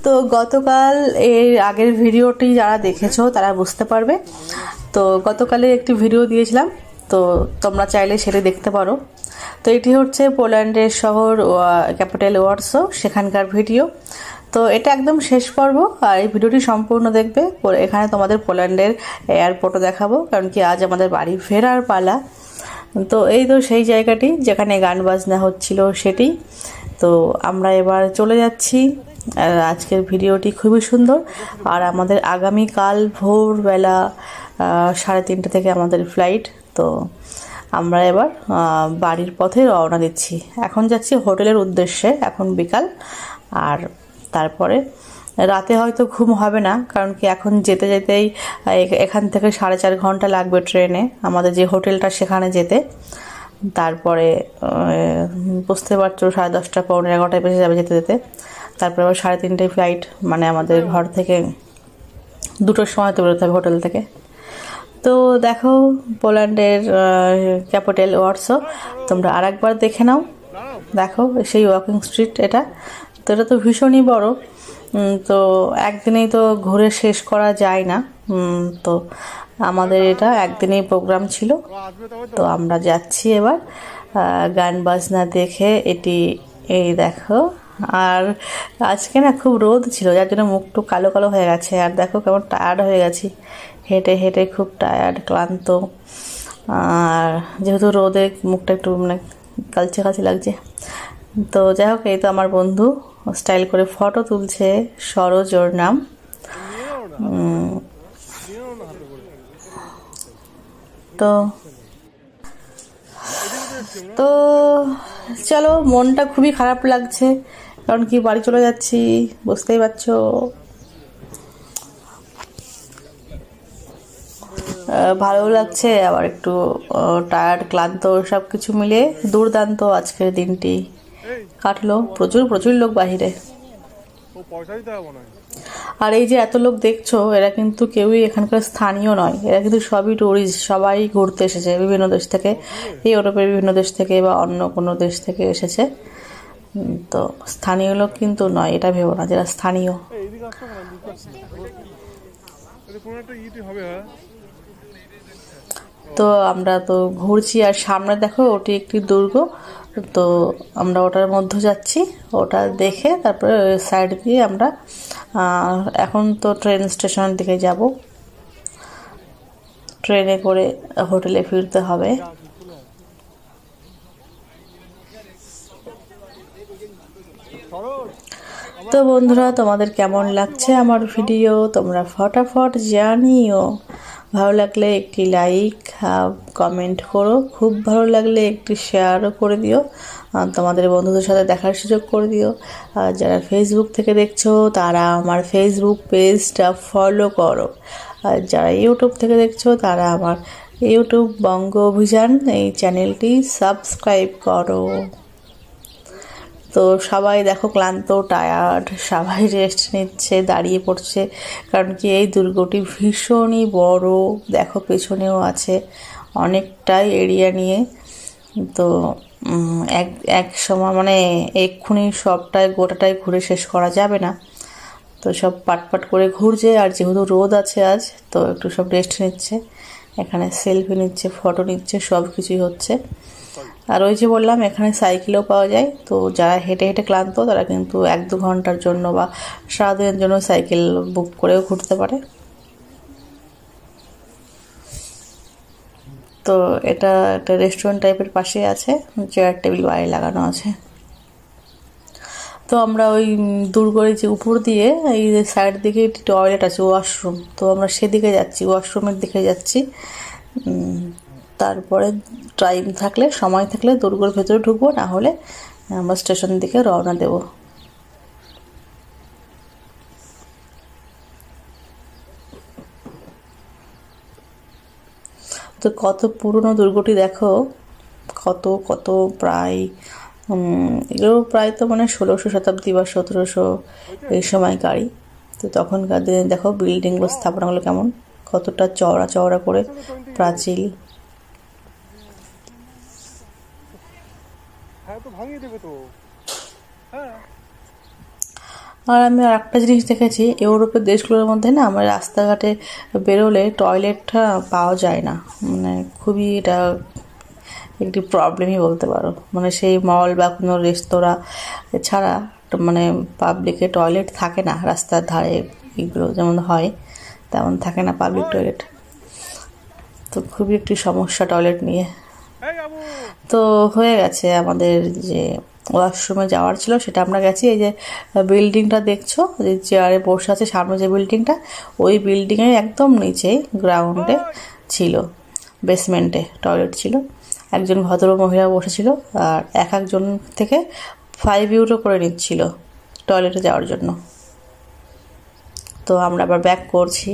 তো গতকাল এর আগের ভিডিওটি যারা দেখেছো তারা বুঝতে পারবে। তো গতকালে একটি ভিডিও দিয়েছিলাম, তো তোমরা চাইলে সেটা দেখতে পারো। তো এটি হচ্ছে পোল্যান্ডের শহর ক্যাপিটাল ওয়ারসো, সেখানকার ভিডিও। তো এটা একদম শেষ পর্ব, আর এই ভিডিওটি সম্পূর্ণ দেখবে। এখানে তোমাদের পোল্যান্ডের এয়ারপোর্টও দেখাবো, কারণ কি আজ আমাদের বাড়ি ফেরার পালা। তো এই তো সেই জায়গাটি যেখানে গান বাজনা হচ্ছিল সেটি। তো আমরা এবার চলে যাচ্ছি। আজকের ভিডিওটি খুবই সুন্দর, আর আমাদের আগামীকাল ভোরবেলা 3:30 থেকে আমাদের ফ্লাইট। তো আমরা এবার বাড়ির পথে রওনা দিচ্ছি। এখন যাচ্ছি হোটেলের উদ্দেশ্যে, এখন বিকাল। আর তারপরে রাতে হয়তো ঘুম হবে না, কারণ কি এখন যেতে যেতেই এখান থেকে 4.5 ঘন্টা লাগবে ট্রেনে আমাদের যে হোটেলটা সেখানে যেতে। তারপরে বুঝতে পারছো 10:30 পৌনে 11টায় বেজে যাবে যেতে যেতে। তারপরে আবার 3:30টায় ফ্লাইট, মানে আমাদের ঘর থেকে 2টোর সময় তো বেরোতে হবে হোটেল থেকে। তো দেখো পোল্যান্ডের ক্যাপিটাল ওয়ারসো, তোমরা আরেকবার দেখে নাও। দেখো সেই ওয়াকিং স্ট্রিট এটা। তো এটা তো ভীষণই বড়, তো একদিনেই তো ঘুরে শেষ করা যায় না। তো আমাদের এটা একদিনেই প্রোগ্রাম ছিল। তো আমরা যাচ্ছি এবার গান বাজনা দেখে। এটি এই দেখো। আর আজকে না খুব রোদ ছিল, যার জন্য মুখটু কালো কালো হয়ে গেছে। আর দেখো কেমন টায়ার্ড হয়ে গেছি, হেঁটে হেঁটে খুব টায়ার্ড, ক্লান্ত। আর যেহেতু রোদে মুখটা একটু মানে কালচে কালচে লাগছে। তো যাই হোক, এই তো আমার বন্ধু স্টাইল করে ফটো তুলছে, সরোজ ওর নাম। তো তো চলো, মনটা খুবই খারাপ লাগছে, কারণ কি বাড়ি চলে যাচ্ছি, বুঝতেই পারছো। ভালো লাগছে, আবার একটু টায়ার্ড, ক্লান্ত, সব কিছু মিলে দুর্দান্ত আজকের দিনটি কাটলো। প্রচুর প্রচুর লোক বাহিরে। আর এই যে এত লোক দেখছো, এরা কিন্তু কেউই এখানকার স্থানীয় নয়, এরা কিন্তু সবই টুরিস্ট, সবাই ঘুরতে এসেছে বিভিন্ন দেশ থেকে, ইউরোপের বিভিন্ন দেশ থেকে বা অন্য কোনো দেশ থেকে এসেছে। তো স্থানীয় লোক কিন্তু নয়, এটা ভেবো না, যারা স্থানীয়। তো আমরা তো ঘুরছি, আর সামনে দেখো ওটি একটি দুর্গ। তো আমরা ওটার মধ্যে যাচ্ছি, ওটা দেখে তারপরে সাইড দিয়ে আমরা এখন তো ট্রেন স্টেশনের দিকে যাব। ট্রেনে করে হোটেলে ফিরতে হবে। তো বন্ধুরা, তোমাদের কেমন লাগছে আমার ভিডিও তোমরা ফটাফট জানিও। ভালো লাগলে একটি লাইক কমেন্ট করো, খুব ভালো লাগলে একটি শেয়ারও করে দিও, তোমাদের বন্ধুদের সাথে দেখার সুযোগ করে দিও। আর যারা ফেসবুক থেকে দেখছো তারা আমার ফেসবুক পেজটা ফলো করো, আর যারা ইউটিউব থেকে দেখছো তারা আমার ইউটিউব বঙ্গ অভিযান এই চ্যানেলটি সাবস্ক্রাইব করো। তো সবাই দেখো ক্লান্ত, টায়ার্ড, সবাই রেস্ট নিচ্ছে, দাঁড়িয়ে পড়ছে, কারণ কি এই দুর্গটি ভীষণই বড়। দেখো পেছনেও আছে অনেকটাই এরিয়া নিয়ে। তো এক সময় মানে এক্ষুনি সবটাই গোটাটাই ঘুরে শেষ করা যাবে না। তো সব পাট করে ঘুরছে, আর যেহেতু রোদ আছে আজ, তো একটু সব রেস্ট নিচ্ছে, এখানে সেলফি নিচ্ছে, ফটো নিচ্ছে, সব কিছুই হচ্ছে। আর ওই যে বললাম এখানে সাইকেলও পাওয়া যায়, তো যারা হেঁটে হেঁটে ক্লান্ত তারা কিন্তু 1-2 ঘন্টার জন্য বা সারাদিনের জন্য সাইকেল বুক করেও ঘুরতে পারে। তো এটা একটা রেস্টুরেন্ট টাইপের পাশে আছে, চেয়ার টেবিল বাইরে লাগানো আছে। তো আমরা ওই দুর্গের যে উপর দিয়ে এই সাইড দিকে একটি টয়লেট আছে, ওয়াশরুম, তো আমরা সেদিকে যাচ্ছি, ওয়াশরুমের দিকে যাচ্ছি। তারপরে টাইম থাকলে, সময় থাকলে দুর্গের ভেতরে ঢুকবো, না হলে আমরা স্টেশন দিকে রওনা দেব। তো কত পুরনো দুর্গটি দেখো, কত কত প্রায় এগুলো প্রায় তো মানে 1600 শতাব্দী বা 1700 এই সময়কারই। তো তখনকার দিনে দেখো বিল্ডিংগুলো, স্থাপনাগুলো কেমন, কতটা চওড়া চওড়া করে প্রাচীর। আর আমি আর একটা জিনিস দেখেছি, ইউরোপের দেশগুলোর মধ্যে না আমার রাস্তাঘাটে বেরোলে টয়লেটটা পাওয়া যায় না, মানে খুবই এটা একটি প্রবলেমই বলতে পারো। মানে সেই মল বা কোনো রেস্তোরাঁ ছাড়া মানে পাবলিকে টয়লেট থাকে না, রাস্তার ধারে এগুলো যেমন হয় তেমন থাকে না পাবলিক টয়লেট। তো খুবই একটি সমস্যা টয়লেট নিয়ে। তো হয়ে গেছে আমাদের যে ওয়াশরুমে যাওয়ার ছিল সেটা আমরা গেছি। এই যে বিল্ডিংটা দেখছো, যে চেয়ারে বসে আছে সামনে যে বিল্ডিংটা, ওই বিল্ডিংয়ের একদম নিচে গ্রাউন্ডে ছিল, বেসমেন্টে টয়লেট ছিল। একজন ভদ্র মহিলা বসেছিল আর একজন থেকে 5 ইউরো করে নিচ্ছিল টয়লেটে যাওয়ার জন্য। তো আমরা আবার ব্যাক করছি।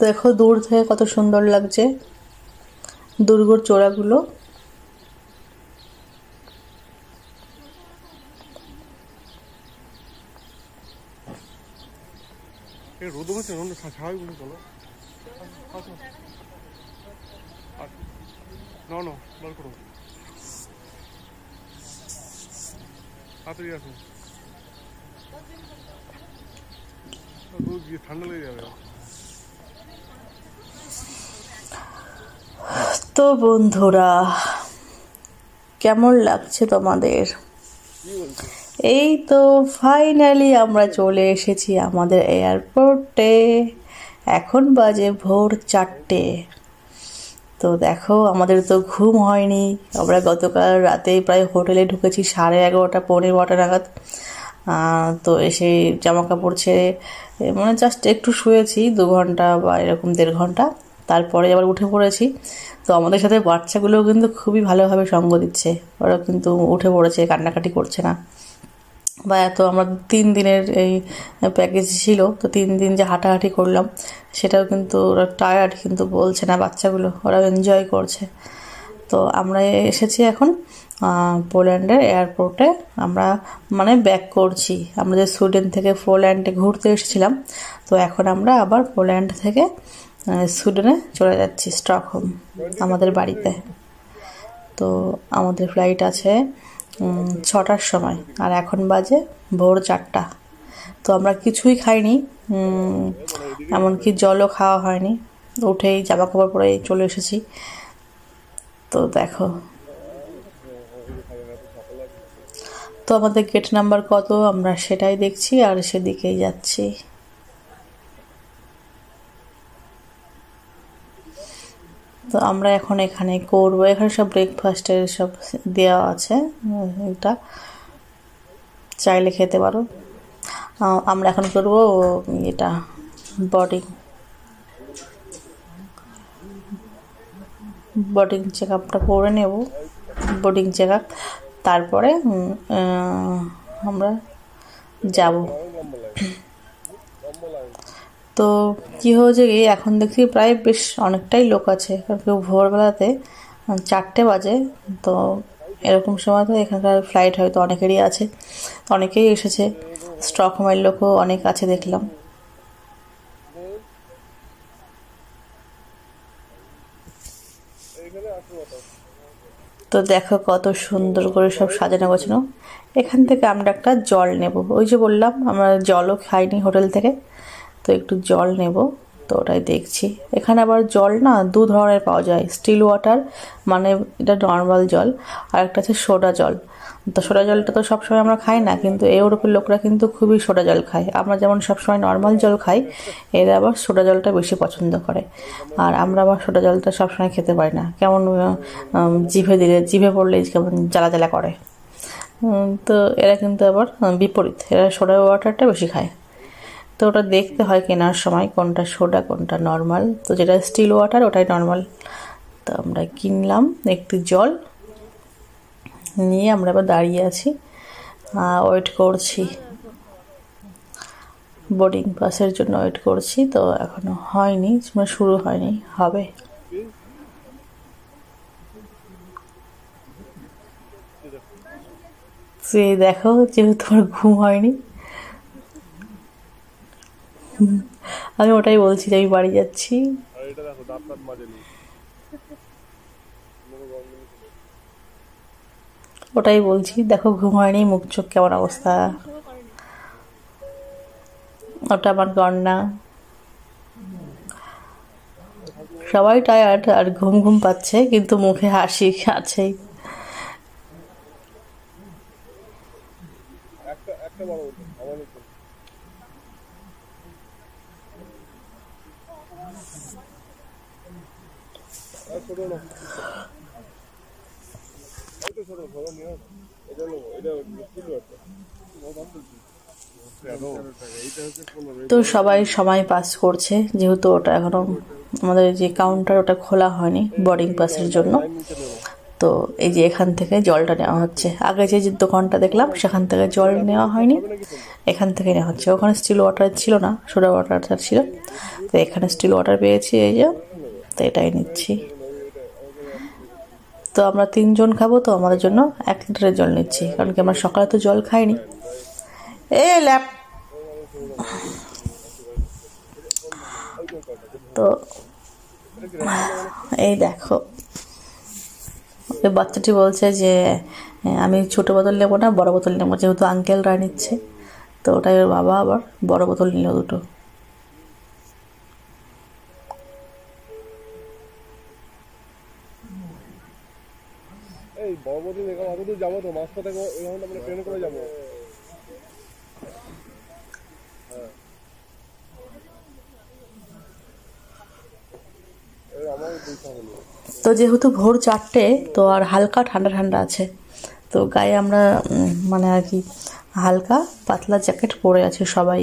দেখো দূর থেকে কত সুন্দর লাগছে দুর্গর চূড়াগুলো। ঠান্ডা লেগে যাবে। তো বন্ধুরা, কেমন লাগছে তোমাদের? এই তো ফাইনালি আমরা চলে এসেছি আমাদের এয়ারপোর্টে। এখন বাজে ভোর 4টে। তো দেখো আমাদের তো ঘুম হয়নি, আমরা গতকাল রাতে প্রায় হোটেলে ঢুকেছি 11:30 পৌনে 12টা নাগাদ। তো এসে জামা কাপড় ছেড়ে মানে জাস্ট একটু শুয়েছি 2 ঘন্টা বা এরকম 1.5 ঘন্টা, তারপরে আবার উঠে পড়েছি। তো আমাদের সাথে বাচ্চাগুলোও কিন্তু খুবই ভালোভাবে সঙ্গ দিচ্ছে, ওরা কিন্তু উঠে পড়েছে, কান্নাকাটি করছে না। বা এত আমরা 3 দিনের এই প্যাকেজ ছিল, তো 3 দিন যে হাঁটাহাঁটি করলাম সেটাও কিন্তু ওরা টায়ার্ড কিন্তু বলছে না বাচ্চাগুলো, ওরা এনজয় করছে। তো আমরা এসেছি এখন পোল্যান্ডের এয়ারপোর্টে। আমরা মানে ব্যাক করছি, আমরা যে সুইডেন থেকে পোল্যান্ডে ঘুরতে এসেছিলাম, তো এখন আমরা আবার পোল্যান্ড থেকে সুইডেনে চলে যাচ্ছি, স্টকহোম আমাদের বাড়িতে। তো আমাদের ফ্লাইট আছে 6টার সময়, আর এখন বাজে ভোর 4টা। তো আমরা কিছুই খাইনি, এমনকি জলও খাওয়া হয়নি, উঠেই জামা কাপড় পরে চলে এসেছি। তো দেখো, তো আমাদের গেট নাম্বার কত আমরা সেটাই দেখছি আর সেদিকেই যাচ্ছি। তো আমরা এখন এখানে করবো, এখানে সব ব্রেকফাস্টের সব দেওয়া আছে, এটা চাইলে খেতে পারো। আমরা এখন করবো এটা বডিং চেক আপটা করে নেব, বোর্ডিং চেক আপ, তারপরে আমরা যাব। তো কী হয়েছে কি, এখন দেখছি প্রায় বেশ অনেকটাই লোক আছে, কারণ কেউ ভোরবেলাতে 4টে বাজে, তো এরকম সময় তো এখানকার ফ্লাইট হয়তো অনেকেরই আছে, তো অনেকেই এসেছে, স্টকহোমের লোকও অনেক আছে দেখলাম। তো দেখো কত সুন্দর করে সব সাজানো গোছানো। এখান থেকে আমরা একটা জল নেব, ওই যে বললাম আমরা জলও খাইনি হোটেল থেকে, তো একটু জল নেব। তো ওটাই দেখছি, এখানে আবার জল না 2 ধরনের পাওয়া যায়, স্টিল ওয়াটার মানে এটা নর্মাল জল, আর একটা আছে সোডা জল। তো সোডা জলটা তো সবসময় আমরা খাই না, কিন্তু ইউরোপের লোকরা কিন্তু খুবই সোডা জল খায়। আমরা যেমন সবসময় নর্মাল জল খাই, এরা আবার সোডা জলটা বেশি পছন্দ করে। আর আমরা আবার সোডা জলটা সবসময় খেতে পারি না, কেমন জিভে পড়লেই কেমন জ্বালা জ্বালা করে। তো এরা কিন্তু আবার বিপরীত, এরা সোডা ওয়াটারটা বেশি খায়। তো ওটা দেখতে হয় কেনার সময় কোনটা সোডা কোনটা নর্মাল, তো যেটা স্টিল ওয়াটার ওটাই নর্মাল। তো আমরা কিনলাম একটু জল নিয়ে আমরা এবার দাঁড়িয়ে আছি, ওয়েট করছি, বোর্ডিং পাসের জন্য ওয়েট করছি। তো এখনো হয়নি, শুরু হয়নি, হবে। সে দেখো, যেহেতু আমার ঘুম হয়নি, আমি ওটাই বলছি যে আমি বাড়ি যাচ্ছি। আর এটা দেখো দাঁত টাত মাজেনি। ওটাই বলছি, দেখো ঘুম হয়নি, মুখ চোখ কেমন অবস্থা। ওটা আমার গন্না। সবাই টায়ার্ড আর ঘুম ঘুম পাচ্ছে, কিন্তু মুখে হাসি আছেই। একটা একটা বড় ওটা আমার মতো। আর ছোট না, এই তো ছোট ছোট নিয়ে আসো। এটা নেবো, এটা কিলো একটা। এইটা হচ্ছে 15। তো সবাই সময় পাস করছে, যেহেতু ওটা এখনো আমাদের যে কাউন্টার ওটা খোলা হয়নি বোর্ডিং পাসের জন্য। লাইন নিচে নেবো। তো এই যে এখান থেকে জলটা নেওয়া হচ্ছে। আগে যে যে দোকানটা দেখলাম সেখান থেকে জল নেওয়া হয়নি, এখান থেকে নেওয়া হচ্ছে। ওখানে স্টিল ওয়াটার ছিল না, সোডা ওয়াটারটা ছিল। তো এখানে স্টিল ওয়াটার পেয়েছি, এই যে, তো এটাই নিচ্ছি। তো আমরা 3 জন খাবো, তো আমাদের জন্য 1 লিটারের জল নিচ্ছি, কারণ কি আমরা সকালে তো জল খাইনি। ল্যাপ। তো এই দেখো, ওই বাচ্চাটি বলছে যে আমি ছোট বোতল নেবো না, বড় বোতল নেবো, যেহেতু আঙ্কেলরা নিচ্ছে। তো ওটাই ওর বাবা আবার বড় বোতল নিল দুটো। এই বড় বড় দেখো, অতদূর যাবো তো মাঝপথে থেকে এরকম আমরা ট্রেনে করে যাবো। আমার দুইটা হলো। তো যেহেতু ভোর 4টে, তো আর হালকা ঠান্ডা ঠান্ডা আছে। তো গায়ে আমরা মানে আর কি হালকা পাতলা জ্যাকেট পরে আছে সবাই।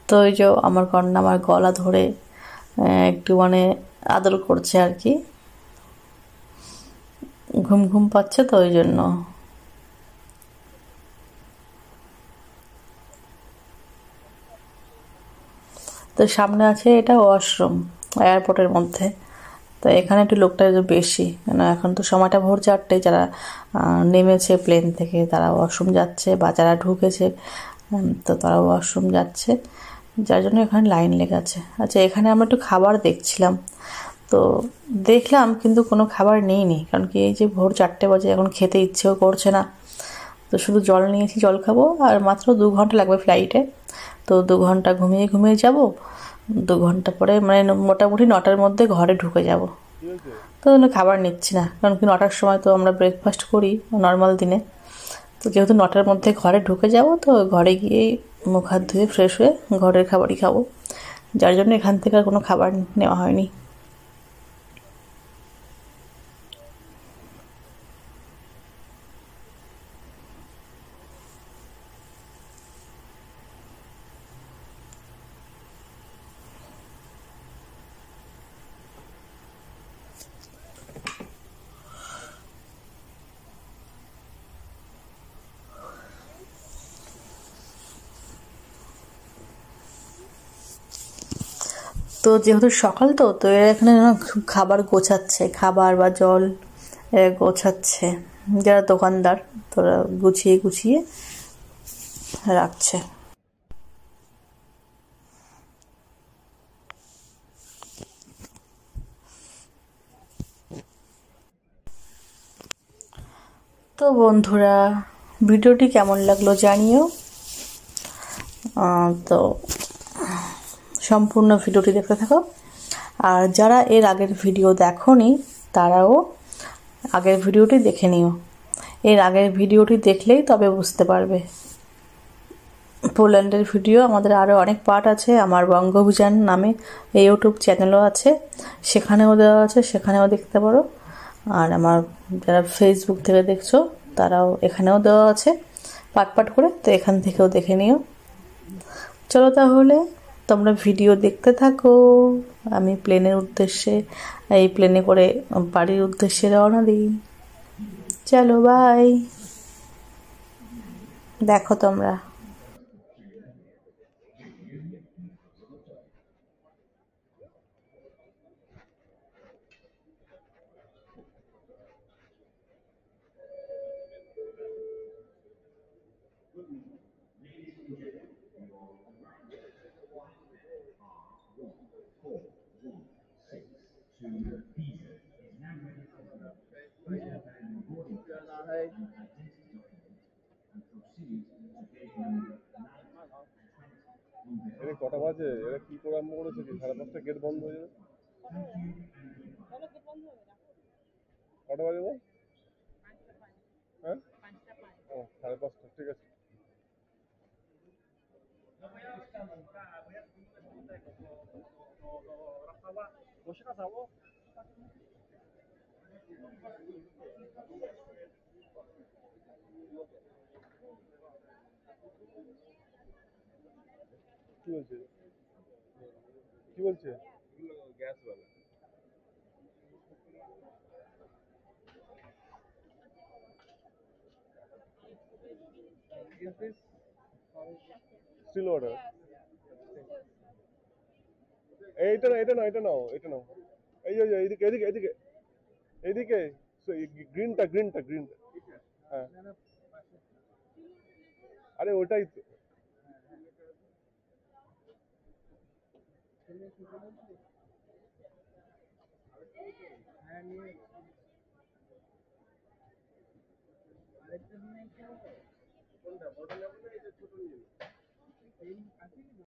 তো ওই যে আমার কন্যা আমার গলা ধরে একটু মানে আদর করছে আর কি, ঘুম ঘুম পাচ্ছে তো ওই জন্য। তো সামনে আছে এটা ওয়াশরুম এয়ারপোর্টের মধ্যে। তো এখানে একটু লোকটা বেশি, কেন এখন তো সময়টা ভোর 4টে। যারা নেমেছে প্লেন থেকে তারা ওয়াশরুম যাচ্ছে, বা যারা ঢুকেছে তো তারা ওয়াশরুম যাচ্ছে, যার জন্য এখানে লাইন লেগে আছে। আচ্ছা, এখানে আমরা একটু খাবার দেখছিলাম, তো দেখলাম কিন্তু কোনো খাবার নেইনি, কারণ কি এই যে ভোর 4টে বাজে, এখন খেতে ইচ্ছেও করছে না। তো শুধু জল নিয়েছি, জল খাবো, আর মাত্র 2 ঘন্টা লাগবে ফ্লাইটে। তো 2 ঘন্টা ঘুমিয়ে ঘুমিয়ে যাব, 2 ঘন্টা পরে মানে মোটামুটি 9টার মধ্যে ঘরে ঢুকে যাব। কি হয়েছে? তো খাবার নিচ্ছি না, কারণ কি 9টার সময় তো আমরা ব্রেকফাস্ট করি নর্মাল দিনে। তো যেহেতু 9টার মধ্যে ঘরে ঢুকে যাব, তো ঘরে গিয়ে মুখ হাত ধুয়ে ফ্রেশ হয়ে ঘরের খাবারই খাবো, যার জন্য এখান থেকে আর কোনো খাবার নেওয়া হয়নি। তো যেহেতু সকাল, তো তো এরা এখানে না খাবার গোছাচ্ছে, খাবার বা জল এরা গোছাচ্ছে, যারা দোকানদার তোরা গুছিয়ে গুছিয়ে রাখছে। তো বন্ধুরা, ভিডিওটি কেমন লাগলো জানিও। তো সম্পূর্ণ ভিডিওটি দেখতে থাকো, আর যারা এর আগের ভিডিও দেখোনি তারাও আগের ভিডিওটি দেখে নিও। এর আগের ভিডিওটি দেখলেই তবে বুঝতে পারবে। পোল্যান্ডের ভিডিও আমাদের আরও অনেক পার্ট আছে, আমার বঙ্গভিযান নামে এই ইউটিউব চ্যানেলও আছে, সেখানেও দেওয়া আছে, সেখানেও দেখতে পারো। আর আমার যারা ফেসবুক থেকে দেখছো তারাও এখানেও দেওয়া আছে পার্ট পার্ট করে, তো এখান থেকেও দেখে নিও। চলো তাহলে তোমরা ভিডিও দেখতে থাকো, আমি প্লেনের উদ্দেশ্যে, এই প্লেনে করে বাড়ির উদ্দেশ্যে রওনা দিই। চলো বাই, দেখো তোমরা। এরে কটা বাজে? এরা কি করে আরম্ভ করেছে কি? 5:30 গেট বন্ধ হয়ে যাবে। কটা বাজে বল? হ্যাঁ, ও 5:30, ঠিক আছে। কি বলছে? কি বলছে? গ্যাস বালা। Still water. এইটা না, এটা না, এটা নাও, এটা নাও। এই যে এইদিকে, এদিকে, এদিকে, এদিকে। গ্রিনটা, গ্রিনটা, গ্রিনটা। হ্যাঁ, আরে ওটাই তো।